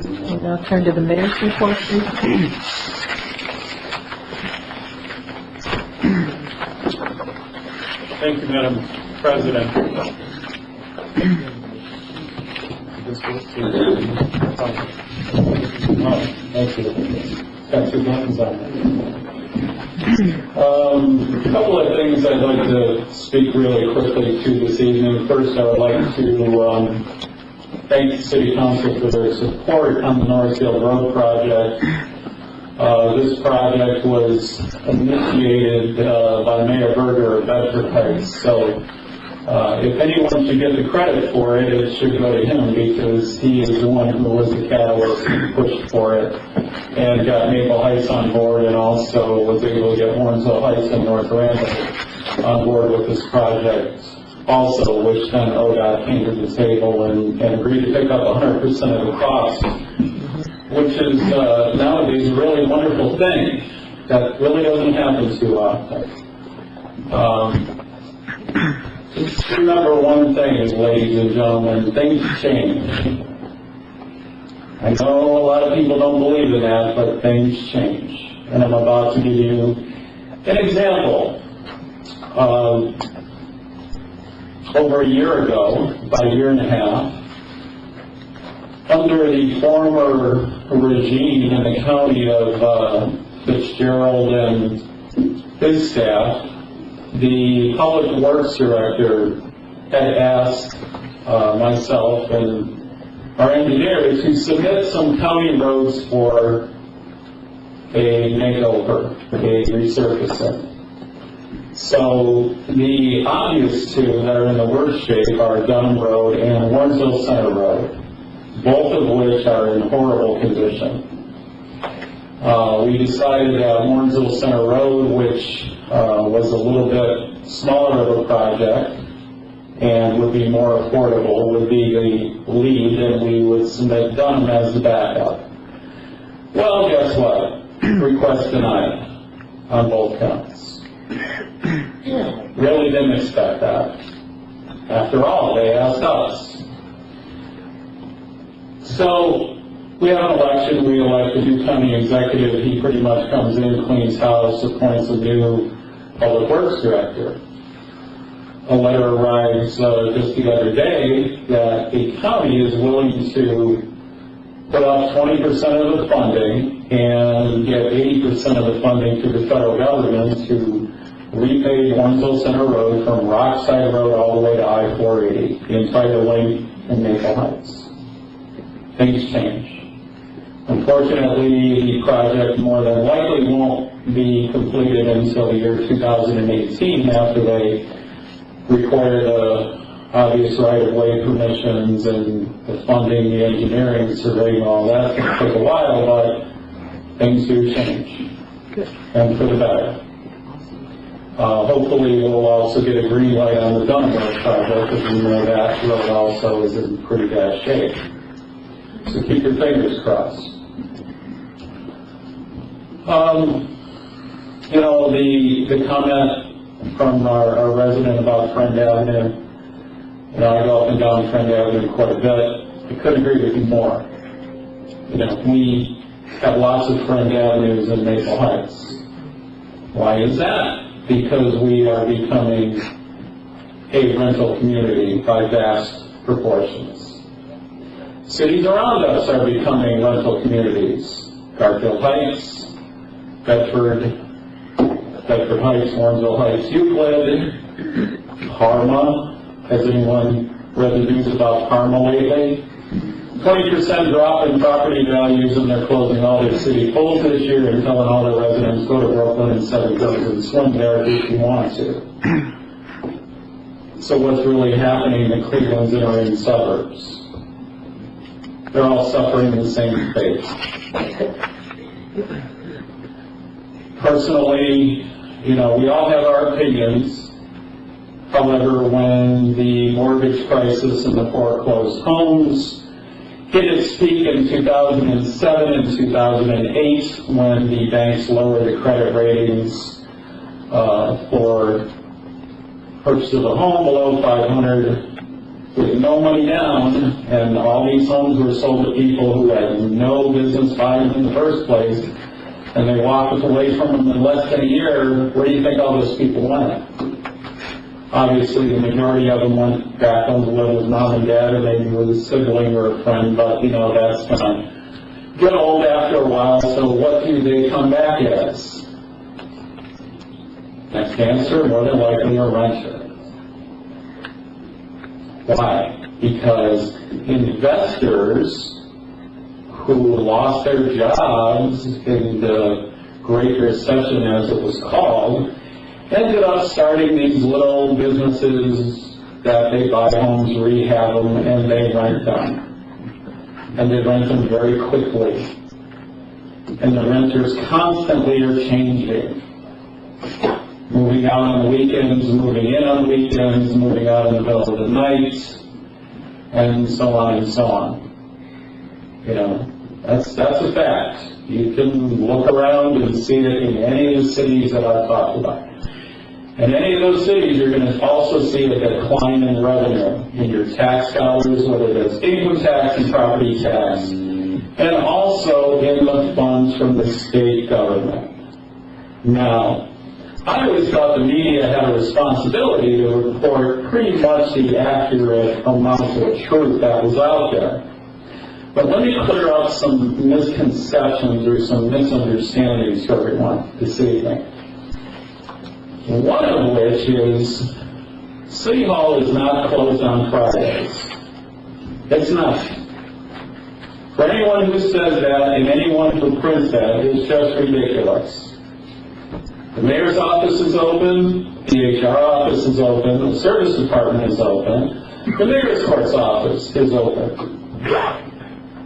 We'll now turn to the mayor's report, please. Thank you, Madam President. Thank you. Got 2 buttons on it. A couple of things I'd like to speak really quickly to this evening. First, I would like to thank the City Council for their support on the Northfield Road Project. This project was initiated by Mayor Berger of Bedford Heights, so if anyone should get the credit for it, it should go to him, because he is the one who was the catalyst who pushed for it and got Maple Heights on board, and also was able to get Warrensville Heights and North Randall on board with this project also, which then ODOT came to the table and agreed to pick up 100% of the cost, which is nowadays a really wonderful thing that really doesn't happen too often. Just remember one thing, ladies and gentlemen, things change. I know a lot of people don't believe in that, but things change. And I'm about to give you an example. Over a year ago, about a year and a half, under the former regime in the county of Fitzgerald and his staff, the public works director had asked myself and our engineer to submit some county roads for a makeover, a resurfacing. So the obvious 2 that are in the worst shape are Dunham Road and Warrensville Center Road, both of which are in horrible condition. We decided that Warrensville Center Road, which was a little bit smaller of a project and would be more affordable, would be the lead, and we would submit Dunham as the backup. Well, guess what? Request denied on both counts. Really didn't expect that. After all, they asked us. So we have an election, we elect a new county executive. He pretty much comes in, cleans house, appoints a new public works director. A letter arrives just the other day that the county is willing to put up 20% of the funding and get 80% of the funding to the federal government to repave Warrensville Center Road from Rockside Road all the way to I-480, the entire length in Maple Heights. Things change. Unfortunately, the project more than likely won't be completed until the year 2018, after they require the obvious right-of-way permissions and the funding, the engineering, surveying, all that. It's going to take a while, but things do change. Good. And for the better. Hopefully we'll also get a green light on the Dunham Road project, because we know that road also is in pretty bad shape. So keep your fingers crossed. You know, the comment from our resident about Friend Avenue, you know, I go up and down Friend Avenue quite a bit. I couldn't agree with you more. You know, we have lots of Friend Avenues in Maple Heights. Why is that? Because we are becoming a rental community by vast proportions. Cities around us are becoming rental communities. Garfield Heights, Bedford Heights, Warrensville Heights, Euclid, Parma. Has anyone read the news about Parma lately? 20% drop in property values, and they're closing all their city pools this year and telling all their residents, go to Brooklyn and 7 girls and swim there if you want to. So what's really happening in Cleveland's inner suburbs? They're all suffering the same fate. Personally, you know, we all have our opinions. However, when the mortgage crisis and the foreclosed homes hit its peak in 2007 and 2008, when the banks lowered the credit ratings for purchase of a home below 500, with no money down, and all these homes were sold to people who had no business buying them in the first place, and they walked away from them in less than a year, where do you think all those people went? Obviously, the majority of them went back home to live with mom and dad, or maybe with a sibling or a friend, but, that's gonna get old after a while, so what do they come back as? Next answer, more than likely a renter. Why? Because investors who lost their jobs in the Great Recession, as it was called, ended up starting these little businesses that they buy homes, rehab them, and they rent them. And they rent them very quickly. And the renters constantly are changing. Moving out on the weekends, moving in on the weekends, moving out in the middle of the night, and so on and so on. That's a fact. You can look around and see it in any of the cities that I've talked about. In any of those cities, you're going to also see a decline in revenue in your tax dollars, whether it's income tax and property tax, and also in the funds from the state government. Now, I always thought the media had a responsibility to report pretty much the accurate amount of truth that was out there. But let me clear up some misconceptions or some misunderstandings for everyone this evening. One of which is City Hall is not closed on Fridays. It's not. For anyone who says that and anyone who prints that, it's just ridiculous. The mayor's office is open, the HR office is open, the service department is open, the mayor's court's office is open.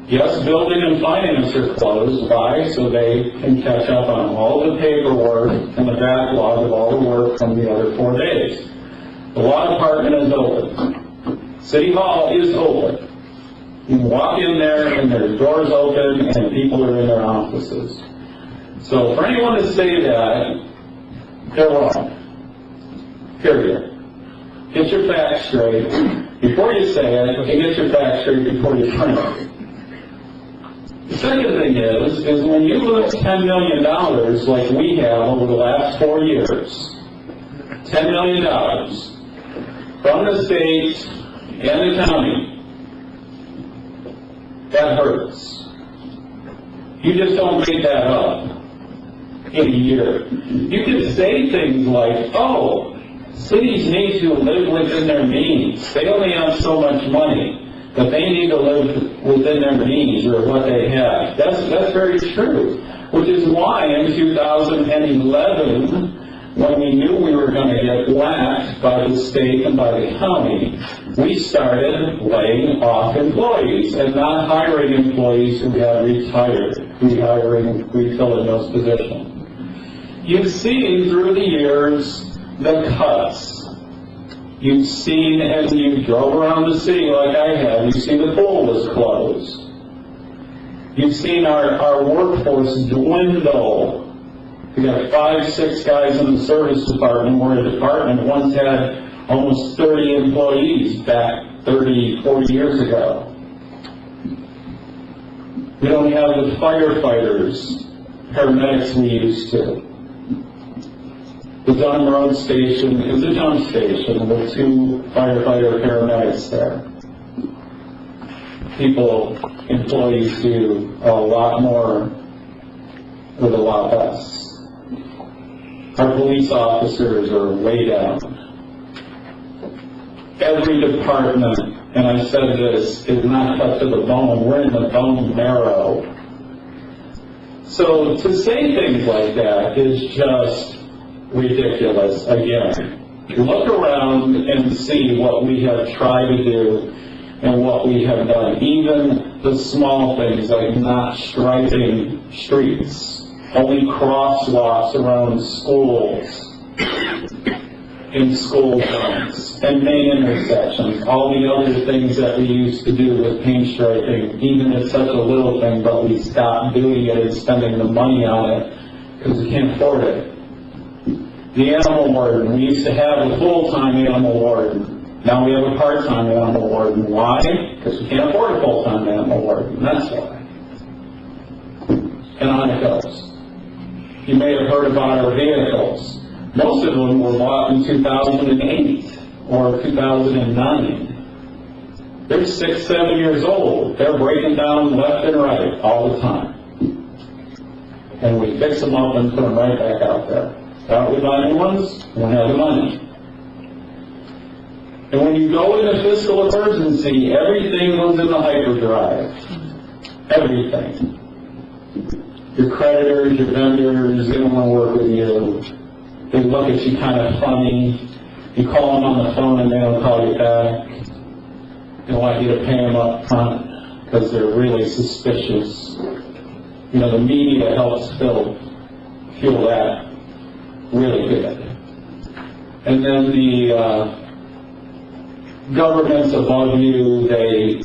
Yes, building and finance are closed. Why? So they can catch up on all the paperwork and the backlog of all the work from the other 4 days. The law department is open. City Hall is open. You can walk in there and there's doors open and people are in their offices. So for anyone to say that, they're wrong. Period. Get your facts straight before you say it, and get your facts straight before you print it. The second thing is when you lose $10 million like we have over the last 4 years, $10 million from the state and the county, that hurts. You just don't make that up in a year. You can say things like, oh, cities need to live within their means. They only have so much money, but they need to live within their means or what they have. That's very true, which is why in 2011, when we knew we were going to get whacked by the state and by the county, we started laying off employees and not hiring employees who had retired, refilling those positions. You've seen through the years the cuts. You've seen, as you drove around the city like I have, you've seen the pool was closed. You've seen our workforce dwindle. We got 5, 6 guys in the service department, where the department once had almost 30 employees back 30, 40 years ago. We don't have the firefighters, paramedics we used to. The Dunham Road station is a jump station with 2 firefighter paramedics there. Employees do a lot more with a lot less. Our police officers are way down. Every department, and I said this, is not cut to the bone. We're in the bone marrow. So to say things like that is just ridiculous. Again, look around and see what we have tried to do and what we have done. Even the small things like not striping streets, only crosswalks around schools, in school zones, and main intersections, all the other things that we used to do with paint striping, even it's such a little thing, but we stopped doing it and spending the money on it because we can't afford it. The animal warden, we used to have a full-time animal warden, Now we have a part-time animal warden. Why? Because we can't afford a full-time animal warden. That's why. And on it goes. You may have heard about our vehicles. Most of them were bought in 2008 or 2009. They're 6, 7 years old. They're breaking down left and right all the time. And we fix them up and put them right back out there. Don't we buy new ones? We don't have the money. And when you go into fiscal emergency, everything goes in the hyperdrive. Everything. Your creditors, your vendors, they don't want to work with you. They look at you kind of funny. You call them on the phone and they don't call you back. They want you to pay them up front because they're really suspicious. You know, the media helps fuel that really good. And then the governments above you, they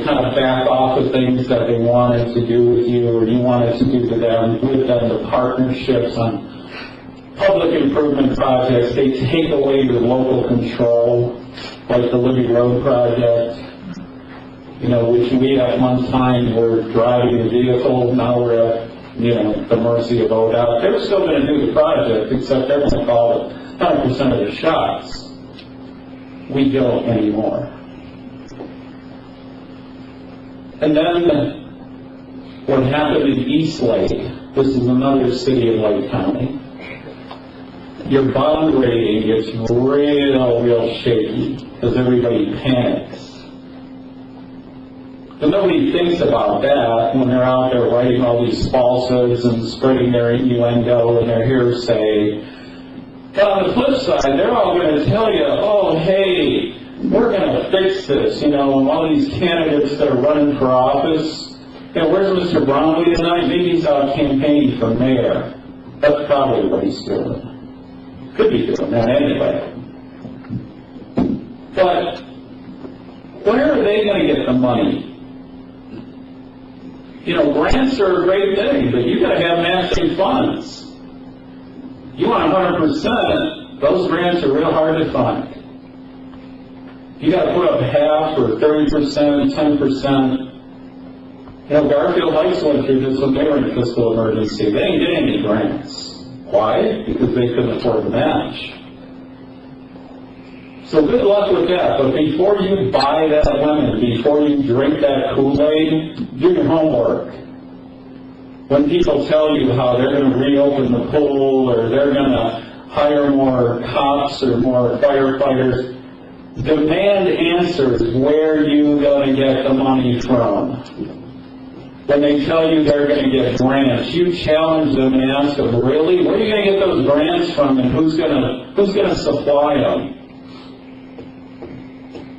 kind of back off of things that they wanted to do with you or you wanted to do to them, with them, the partnerships on public improvement projects. They take away your local control, like the Northfield Road Project, you know, which we at one time were driving the vehicle, now we're at, you know, the mercy of Vopat. They were still going to do the project, except they're going to call it 100% of the shots. We don't anymore. And then what happened in Eastlake, this is another city in Lake County, your bond rating gets real shaky because everybody panics. And nobody thinks about that when they're out there writing all these falsehoods and spreading their innuendo and their hearsay. But on the flip side, they're all going to tell you, oh, hey, we're going to fix this. You know, and all these candidates that are running for office, you know, where's Mr. Brownlee tonight? Maybe he's out campaigning for mayor. That's probably what he's doing. Could be doing that anyway. But where are they going to get the money? You know, grants are a great thing, but you've got to have matching funds. You want 100%, those grants are real hard to find. You got to put up half or 30%, 10%. You know, Garfield Heights went through this when they were in fiscal emergency. They didn't get any grants. Why? Because they couldn't afford the match. So good luck with that, but before you buy that lemon, before you drink that Kool-Aid, do your homework. When people tell you how they're going to reopen the pool or they're going to hire more cops or more firefighters, demand answers. Where are you going to get the money from? When they tell you they're going to get grants, you challenge them and ask them, really? Where are you going to get those grants from and who's going to supply them?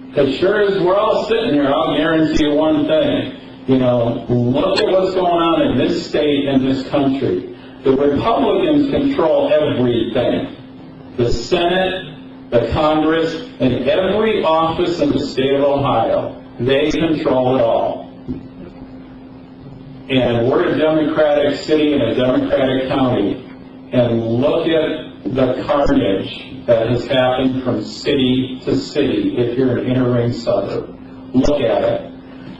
Because sure as we're all sitting here, I'll guarantee you one thing. You know, look at what's going on in this state and this country. The Republicans control everything. The Senate, the Congress, and every office in the state of Ohio. They control it all. And we're a Democratic city and a Democratic county. And look at the carnage that has happened from city to city if you're an inner ring suburb. Look at it.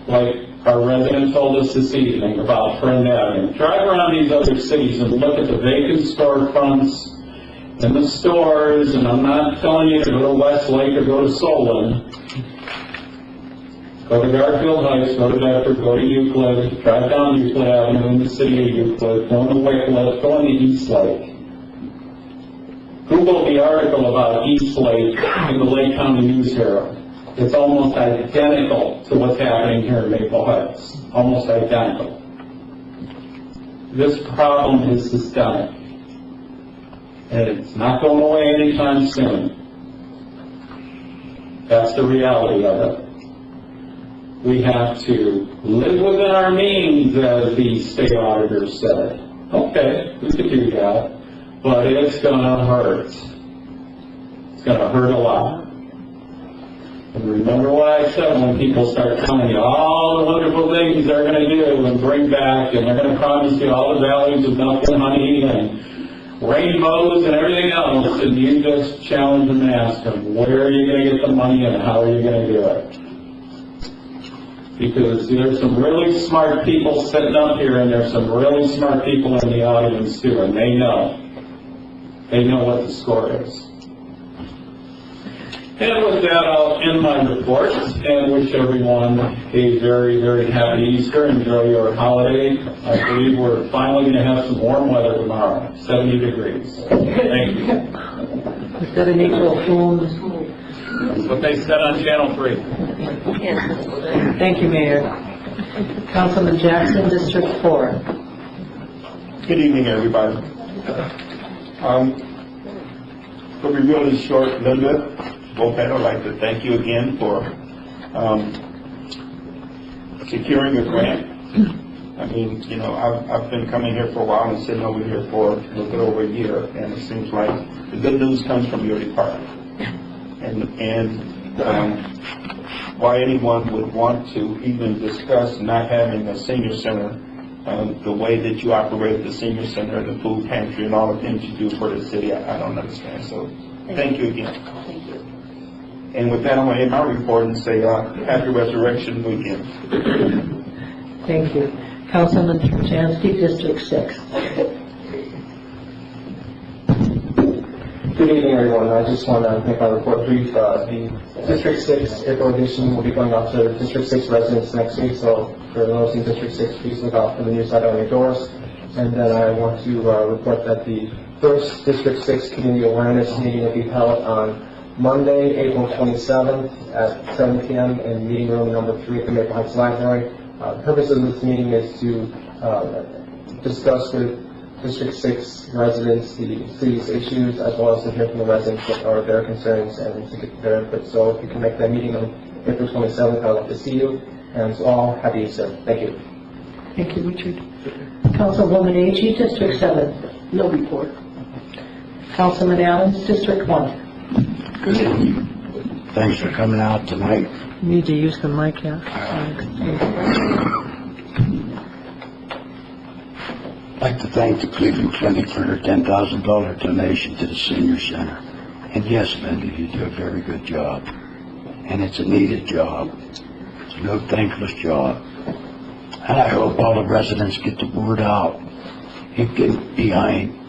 Like our resident told us this evening about Friend Avenue. Drive around these other cities and look at the vacant storefronts and the stores, and I'm not telling you to go to Westlake or go to Solon. Go to Garfield Heights, go to Bedford, go to Euclid, drive down Euclid Avenue in the city of Euclid, go to Wycliffe, go into Eastlake. Google the article about Eastlake in the Lake County News Herald. It's almost identical to what's happening here in Maple Heights. Almost identical. This problem is systemic. And it's not going away anytime soon. That's the reality of it. We have to live within our means, as the state auditor said. Okay, we could do that. But it's going to hurt. It's going to hurt a lot. And remember what I said when people start telling you all the wonderful things they're going to do and bring back, and they're going to promise you all the values of milk and honey and rainbows and everything else, and you just challenge them and ask them, where are you going to get the money and how are you going to do it? Because there's some really smart people sitting up here, and there's some really smart people in the audience too, and they know. They know what the score is. And with that, I'll end my report and wish everyone a very, very happy Easter. Enjoy your holiday. I believe we're finally going to have some warm weather tomorrow, 70 degrees. Thank you. Is that an April Fool's? That's what they said on Channel 3. Thank you, Mayor. Councilman Jackson, District 4. Good evening, everybody. We'll be really short, a little bit. Vopat, I'd like to thank you again for securing a grant. I mean, you know, I've been coming here for a while and sitting over here for a little bit over a year, and it seems like the good news comes from your department. And why anyone would want to even discuss not having a senior center, the way that you operate the senior center, the food pantry, and all the things you do for the city, I don't understand. So thank you again. Thank you. And with that, I'm going to end my report and say happy Resurrection Weekend. Thank you. Councilman Jansky, District 6. Good evening, everyone. I just want to make my report brief. The District 6 April edition will be going out to District 6 residents next week, so for those in District 6, please look out for the newsletter on your doors. And then I want to report that the first District 6 Community Awareness Meeting will be held on Monday, April 27th at 7 p.m. in meeting room number 3 at the Maple Heights Library. The purpose of this meeting is to discuss with District 6 residents the city's issues, as well as to hear from the residents what are their concerns and to get their input. So if you can make that meeting on April 27th, I'd like to see you. And to all, happy Easter. Thank you. Thank you, Richard. Councilwoman Agee, District 7. No report. Councilman Adams, District 1. Good evening. Thanks for coming out tonight. You need to use the mic, yeah. I'd like to thank the Cleveland Clinic for their $10,000 donation to the senior center. And yes, Linda, you do a very good job. And it's a needed job. It's no thankless job. And I hope all the residents get the word out and get behind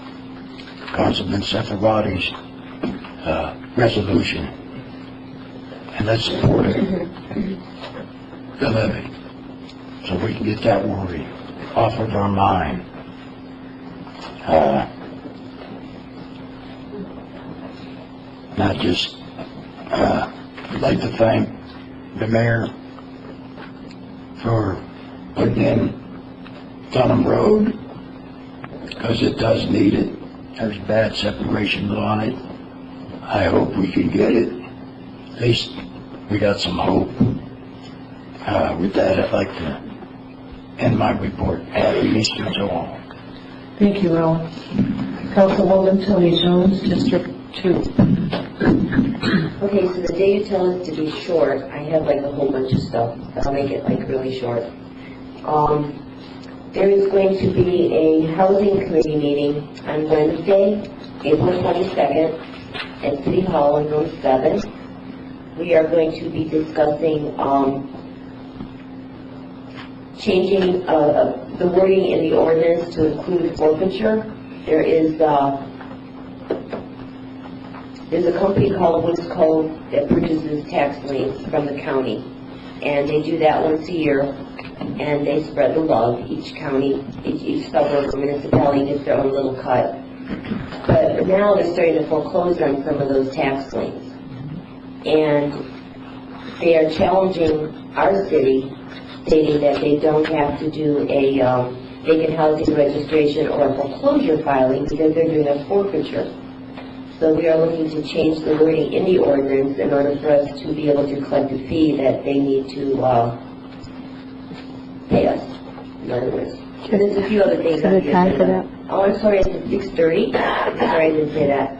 Councilman Sefirati's resolution. And let's support it. The levy. So we can get that worry off of our mind. Not just, I'd like to thank the mayor for putting in Dunham Road, because it does need it. There's bad separations on it. I hope we can get it. At least we got some hope. With that, I'd like to end my report. Happy Easter to all. Thank you, Alan. Councilwoman Tony Jones, District 2. Okay, so the day you tell us to be short, I have like a whole bunch of stuff, but I'll make it like really short. There is going to be a housing committee meeting on Wednesday, April 22nd at City Hall on Room 7. We are going to be discussing changing the wording in the ordinance to include forfeiture. There's a company called Woods Cove that purchases tax liens from the county, and they do that once a year, and they spread the love. Each county, each suburb or municipality gets their own little cut. But now they're starting to foreclose on some of those tax liens, and they are challenging our city, stating that they don't have to do a vacant housing registration or a foreclosure filing because they're doing a forfeiture. So we are looking to change the wording in the ordinance in order for us to be able to collect a fee that they need to pay us, in other words. So there's a few other things. Is there time for that? Oh, I'm sorry, it's at 6:30. Sorry, I didn't say that.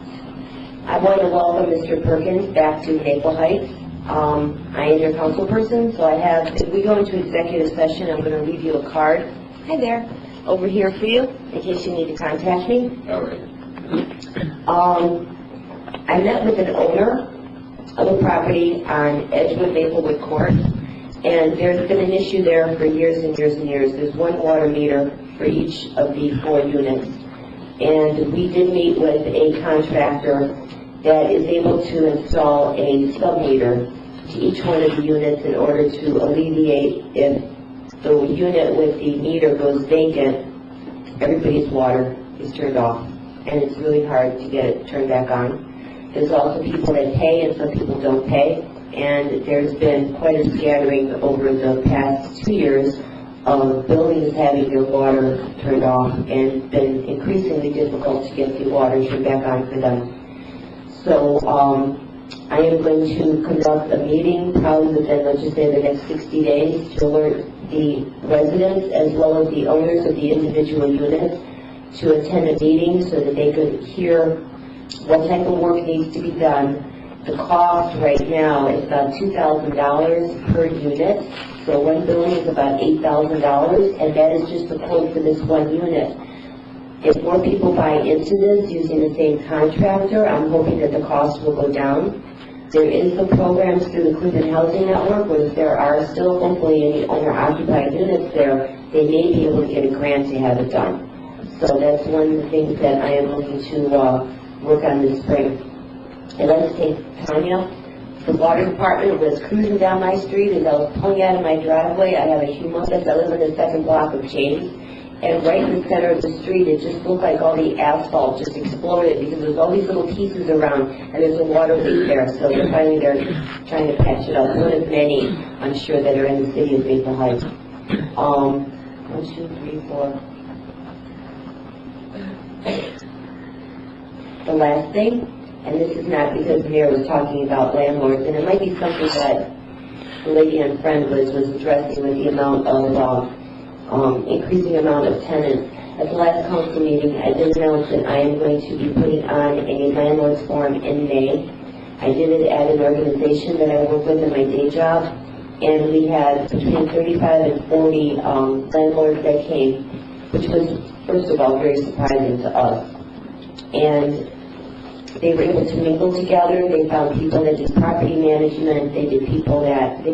I want to welcome Mr. Perkins back to Maple Heights. I am your council person, so I have, if we go into executive session, I'm going to leave you a card. Hi there. Over here for you, in case you need to contact me. All right. I met with an owner of a property on Edgewood Maplewood Court, and there's been an issue there for years and years and years. There's one water meter for each of the 4 units, and we did meet with a contractor that is able to install a sub-meter to each one of the units in order to alleviate if the unit with the meter goes vacant, everybody's water is turned off, and it's really hard to get it turned back on. There's also people that pay and some people don't pay, and there's been quite a scattering over the past 2 years of buildings having their water turned off, and it's been increasingly difficult to get the water turned back on for them. So I am going to conduct a meeting probably within, let's just say, the next 60 days to alert the residents as well as the owners of the individual units to attend a meeting so that they could hear what type of work needs to be done. The cost right now is about $2,000 per unit. So one building is about $8,000, and that is just the quote for this one unit. If more people buy into this using the same contractor, I'm hoping that the cost will go down. There is some programs through the Cleveland Housing Network where if there are still hopefully any owner-occupied units there, they may be able to get a grant to have it done. So that's one of the things that I am looking to work on this spring. I'd like to take Tanya. The water department was cruising down my street as I was pulling out of my driveway. I have a humongous, I live in the 2nd block of James, and right in the center of the street, it just looked like all the asphalt just exploded because there's all these little pieces around, and there's a water leak there. So finally they're trying to patch it up. One of many, I'm sure, that are in the city of Maple Heights. 1, 2, 3, 4. The last thing, and this is not because the mayor was talking about landlords, and it might be something that the lady and friend was addressing with the amount of increasing amount of tenants. At the last council meeting, I did announce that I am going to be putting on a landlord's forum in May. I did it at an organization that I work with in my day job, and we had between 35 and 40 landlords that came, which was, first of all, very surprising to us. And they were able to mingle together. They found people that did property management. They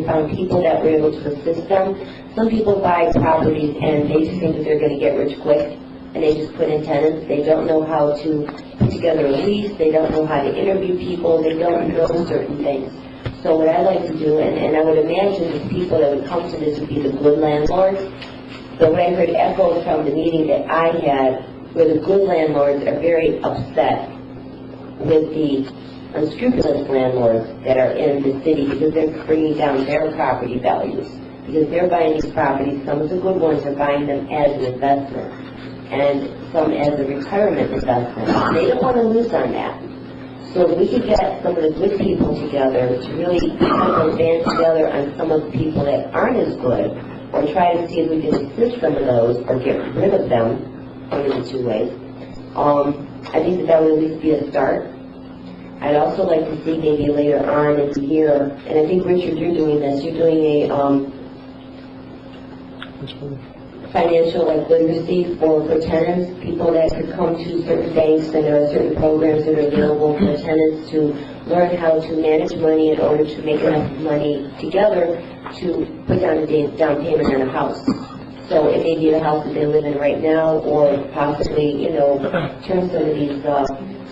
found people that were able to assist them. Some people buy properties and they just think that they're going to get rich quick, and they just put in tenants. They don't know how to put together a lease. They don't know how to interview people. They don't know certain things. So what I like to do, and I would imagine the people that would come to this would be the good landlords. So what I heard echoed from the meeting that I had, where the good landlords are very upset with the unscrupulous landlords that are in the city because they're bringing down their property values. Because they're buying these properties, some of the good ones are buying them as an investment, and some as a retirement investment. They don't want to lose on that. So if we could get some of the good people together to really kind of band together on some of the people that aren't as good, or try to see if we can assist some of those or get rid of them, one of the 2 ways. I think that would at least be a start. I'd also like to see maybe later on in the year, and I think Richard, you're doing this, you're doing a financial literacy for tenants, people that could come to certain banks, and there are certain programs that are available for tenants to learn how to manage money in order to make enough money together to put down a down payment on a house. So it may be the house that they live in right now, or possibly, turn some of these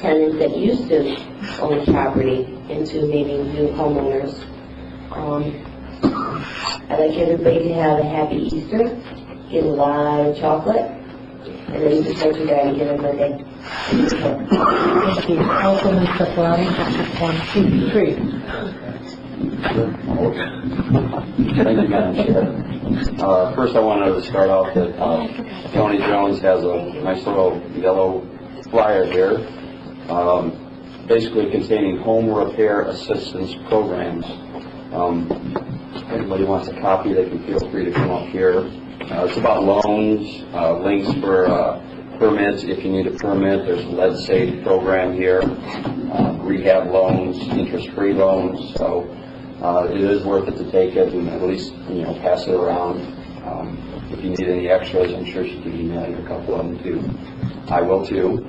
tenants that used to own property into maybe new homeowners. I'd like everybody to have a happy Easter, get a lot of chocolate, and then you can start your day again on Monday. Thank you. Councilman Brownlee, 1, 2, 3. Thank you, Madam Chair. First, I wanted to start off that Tony Jones has a nice little yellow flyer here, basically containing home repair assistance programs. If anybody wants a copy, they can feel free to come up here. It's about loans, links for permits if you need a permit. There's a lead safe program here, rehab loans, interest-free loans. So it is worth it to take it and at least pass it around. If you need any extras, I'm sure she can email you a couple of them too. I will too.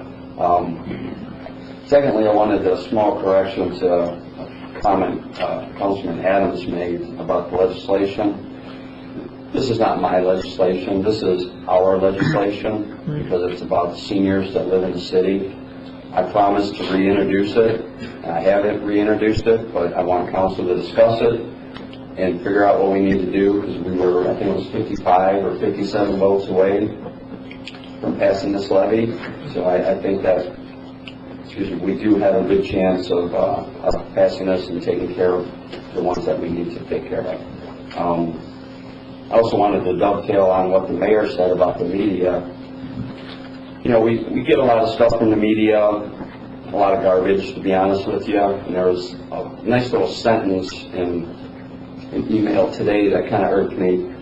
Secondly, I wanted a small correction to a comment Councilman Adams made about the legislation. This is not my legislation. This is our legislation because it's about seniors that live in the city. I promised to reintroduce it. I haven't reintroduced it, but I want council to discuss it and figure out what we need to do because we were, I think it was 55 or 57 votes away from passing this levy. So I think that, we do have a good chance of passing this and taking care of the ones that we need to take care of. I also wanted to dovetail on what the mayor said about the media. You know, we get a lot of stuff from the media, a lot of garbage, to be honest with you. And there was a nice little sentence in an email today that kind of irked me.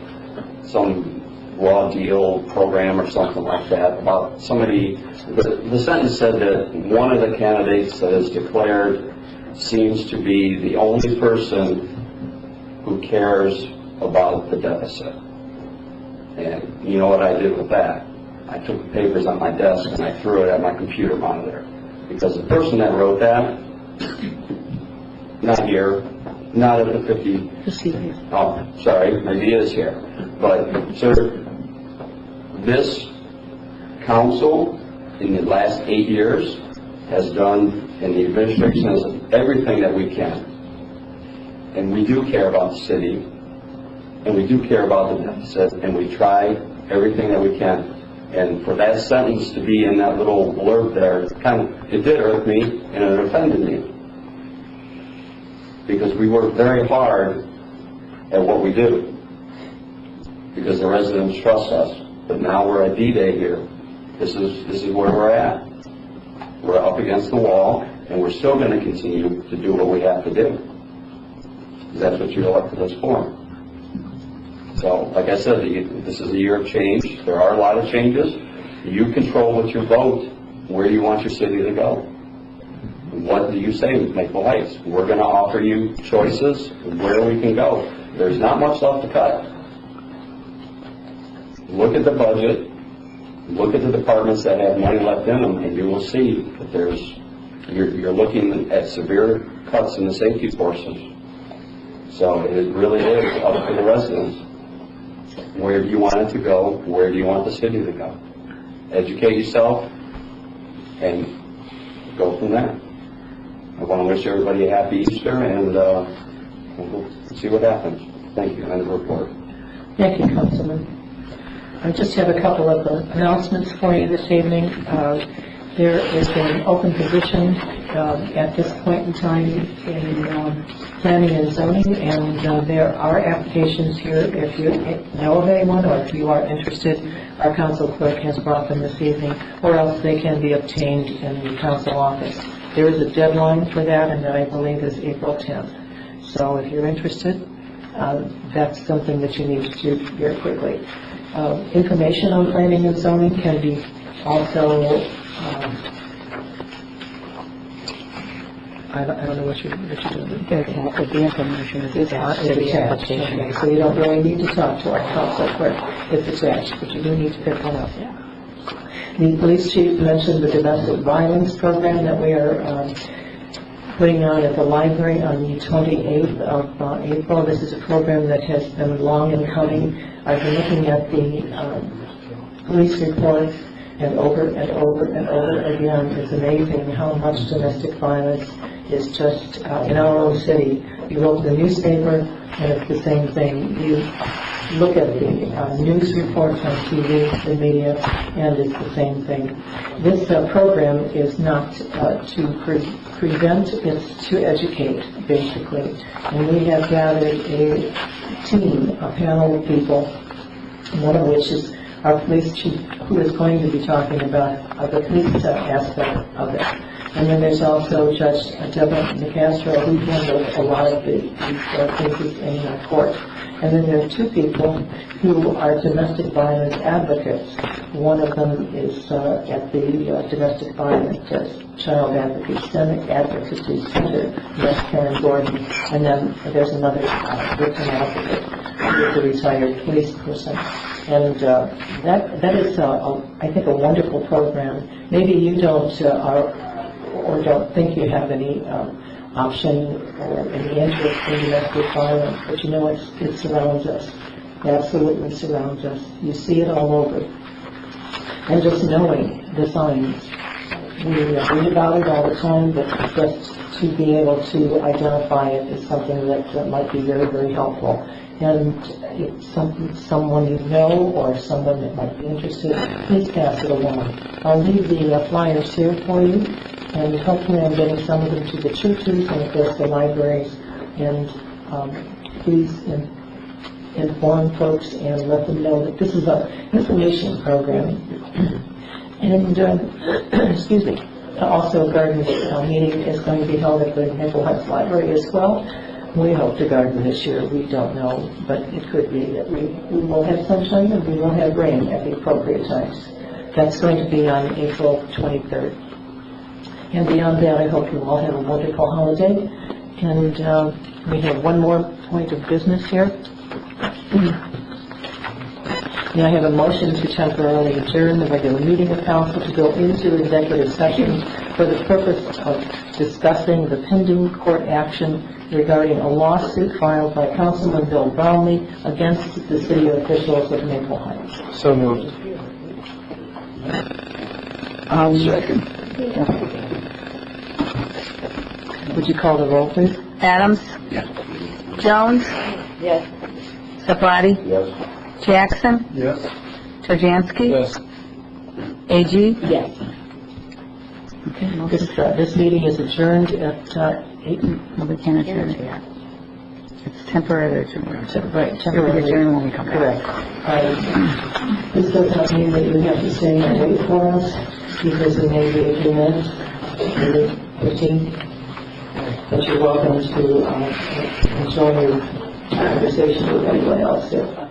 Some raw deal program or something like that about somebody. The sentence said that one of the candidates that is declared seems to be the only person who cares about the deficit. And you know what I did with that? I took the papers on my desk and I threw it at my computer monitor. Because the person that wrote that, not here, not at the 50, oh, sorry, maybe he is here. But, sir, this council in the last 8 years has done, and the administration has done everything that we can. And we do care about the city, and we do care about the deficit, and we try everything that we can. And for that sentence to be in that little blurb there, it did irk me, and it offended me. Because we work very hard at what we do. Because the residents trust us. But now we're at D-Day here. This is where we're at. We're up against the wall, and we're still going to continue to do what we have to do. Because that's what you elected us for. So, like I said, this is a year of change. There are a lot of changes. You control with your vote where you want your city to go. What do you say, Maple Heights? We're going to offer you choices where we can go. There's not much left to cut. Look at the budget. Look at the departments that have money left in them, and you will see that you're looking at severe cuts in the safety forces. So it really is up to the residents. Where do you want it to go? Where do you want the city to go? Educate yourself and go from there. I want to wish everybody a happy Easter, and we'll see what happens. Thank you. End of report. Thank you, Councilman. I just have a couple of announcements for you this evening. There is an open position at this point in time in planning and zoning, and there are applications here. If you know of anyone or if you are interested, our council clerk has brought them this evening, or else they can be obtained in the council office. There is a deadline for that, and that I believe is April 10th. So if you're interested, that's something that you need to do very quickly. Information on planning and zoning can be also I don't know what you're doing. The information is attached to the application. Okay, so you don't really need to talk to our council clerk. It's attached, but you do need to pick one up. The police chief mentioned the domestic violence program that we are putting on at the library on the 28th of April. This is a program that has been long in coming. I've been looking at the police reports, and over and over and over again, it's amazing how much domestic violence is just in our own city. You look at the newspaper, and it's the same thing. You look at the news reports on TV, the media, and it's the same thing. This program is not to prevent, it's to educate, basically. And we have gathered a team, a panel of people, one of which is our police chief, who is going to be talking about the police aspect of it. And then there's also Judge Deborah McCastro, who handles a lot of these cases in court. And then there are two people who are domestic violence advocates. One of them is at the Domestic Violence Child Advocacy Center, Miss Karen Gordon. And then there's another victim advocate who is a retired police person. And that is, I think, a wonderful program. Maybe you don't or don't think you have any option or any interest in domestic violence, but you know it surrounds us. It absolutely surrounds us. You see it all over. And just knowing the signs. We read about it all the time, but just to be able to identify it is something that might be very, very helpful. And if someone you know or someone that might be interested, please pass it along. I'll leave the flyers here for you, and hopefully I'm getting some of them to the churches and of course the libraries. And please inform folks and let them know that this is an information program. And, excuse me, also Garden's meeting is going to be held at the Nickel Heights Library as well. We hope to garden this year. We don't know, but it could be that we will have sunshine and we will have rain at the appropriate times. That's going to be on April 23rd. And beyond that, I hope you all have a wonderful holiday. And we have one more point of business here. May I have a motion to temporarily adjourn the regular meeting of council to go into executive session for the purpose of discussing the pending court action regarding a lawsuit filed by Councilman Brownlee against the city officials of Maple Heights. So moved. Second. Would you call the roll, please? Adams? Yes. Jones? Yes. Safari? Yes. Jackson? Yes. Turjansky? Yes. AG? Yes. Okay, This meeting is adjourned at 8. no, we can't adjourn it yet. It's temporary adjournment. Right, We'll temporarily. adjourn when we come back. Correct. This does not mean that you have to stay and wait for us, because we may be adjourned in 15. But you're welcome to enjoy your conversation with anyone else here.